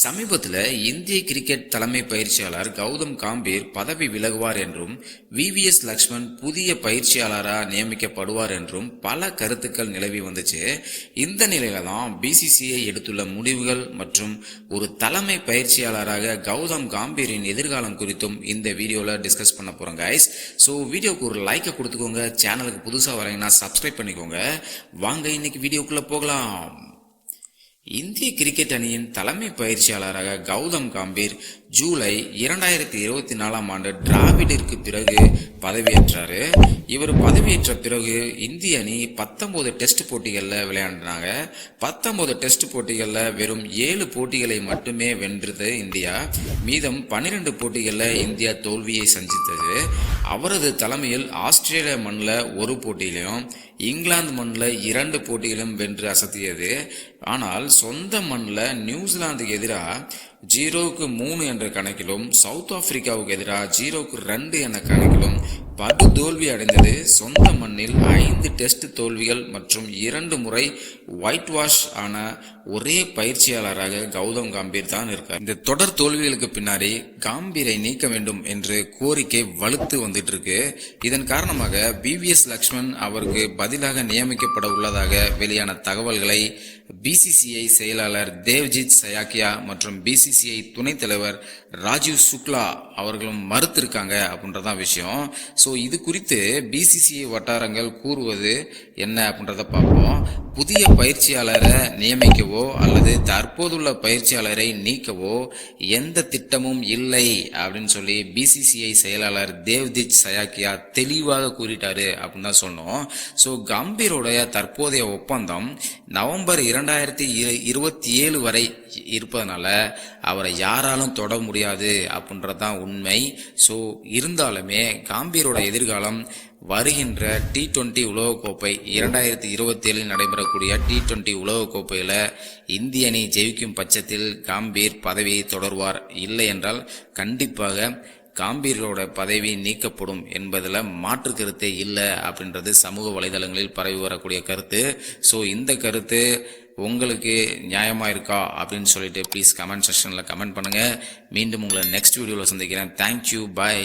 சமீபத்தில் இந்திய கிரிக்கெட் தலைமை பயிற்சியாளர் கௌதம் காம்பீர் பதவி விலகுவார் என்றும் விவிஎஸ் லக்ஷ்மன் புதிய பயிற்சியாளராக நியமிக்கப்படுவார் என்றும் பல கருத்துக்கள் நிலவி வந்துச்சு. இந்த நிலையில தான் பிசிசிஐ எடுத்துள்ள முடிவுகள் மற்றும் ஒரு தலைமை பயிற்சியாளராக கௌதம் காம்பீரின் எதிர்காலம் குறித்தும் இந்த வீடியோல டிஸ்கஸ் பண்ண போறோம் கைஸ். ஸோ வீடியோக்கு ஒரு லைக்கை கொடுத்துக்கோங்க. சேனலுக்கு புதுசாக வரீங்கன்னா சப்ஸ்கிரைப் பண்ணிக்கோங்க. வாங்க இன்னைக்கு வீடியோக்குள்ள போகலாம். இந்திய கிரிக்கெட் அணியின் தலைமை பயிற்சியாளராக கௌதம் காம்பீர் ஜூலை 2024 டிராவிடிற்கு பிறகு பதவியேற்றாரு. இவர் பதவியேற்ற பிறகு இந்திய அணி 19 டெஸ்ட் போட்டிகளில் விளையாடினாங்க. 19 டெஸ்ட் போட்டிகளில் வெறும் 7 போட்டிகளை மட்டுமே வென்றது இந்தியா. மீதம் 12 போட்டிகளில் இந்தியா தோல்வியை சந்தித்தது. அவரது தலைமையில் ஆஸ்திரேலியா மண்ணில் ஒரு போட்டியிலும் இங்கிலாந்து மண்ணில் 2 போட்டிகளும் வென்று அசத்தியது. ஆனால் சொந்த மண்ணில் நியூசிலாந்துக்கு எதிராக 0-3 என்ற கணக்கிலும் சவுத் ஆப்பிரிக்காவுக்கு எதிராக 0-2 என்ற கணக்கிலும் படு தோல்வி அடைந்தது. சொந்த மண்ணில் 5 டெஸ்ட் தோல்விகள் மற்றும் 2 முறை ஒயிட் வாஷ் ஆன ஒரே பயிற்சியாளராக கௌதம் காம்பீர் தான் இருக்கார். இந்த தொடர் தோல்விகளுக்கு பின்னாடி காம்பீரை நீக்க வேண்டும் என்று கோரிக்கை வலுத்து வந்துட்டு இருக்கு. இதன் காரணமாக விவிஎஸ் லக்ஷ்மன் அவருக்கு பதிலாக நியமிக்கப்பட உள்ளதாக வெளியான தகவல்களை பிசிசிஐ செயலாளர் தேவ்ஜித் சயாக்கியா மற்றும் பிசிசிஐ துணைத் தலைவர் ராஜீவ் சுக்லா அவர்களும் மறுத்திருக்காங்க அப்படின்றதான் விஷயம். ஸோ இது குறித்து பிசிசிஐ வட்டாரங்கள் கூறுவது என்ன அப்படின்றத பார்ப்போம். புதிய பயிற்சியாளரை நியமிக்கவோ அல்லது தற்போதுள்ள பயிற்சியாளரை நீக்கவோ எந்த திட்டமும் இல்லை அப்படின்னு சொல்லி பிசிசிஐ செயலாளர் தேவ்ஜித் சயாக்கியா தெளிவாக கூறிட்டாரு அப்படின்னு தான் சொன்னோம். ஸோ கம்பீரோடைய தற்போதைய ஒப்பந்தம் நவம்பர் 2027 வரை இருப்பதனால அவரை யாராலும் தொட முடியாது அப்படின்றதான் உண்மை. ஸோ இருந்தாலுமே காம்பீரோட எதிர்காலம் வருகின்ற T20 உலகக்கோப்பை 2027 நடைபெறக்கூடிய T20 உலகக்கோப்பையில் இந்திய அணி ஜெயிக்கும் பட்சத்தில் காம்பீர் பதவியை தொடர்வார். இல்லை என்றால் கண்டிப்பாக காம்பீரோட பதவி நீக்கப்படும் என்பதில் மாற்று கருத்தே இல்லை அப்படின்றது சமூக வலைதளங்களில் பரவி வரக்கூடிய கருத்து. ஸோ இந்த கருத்து உங்களுக்கு நியாயமாக இருக்கா அப்படின்னு சொல்லிட்டு ப்ளீஸ் கமெண்ட் செக்ஷனில் கமெண்ட் பண்ணுங்கள். மீண்டும் உங்களை நெக்ஸ்ட் வீடியோவில் சந்திக்கிறேன். தேங்க்யூ, பாய்.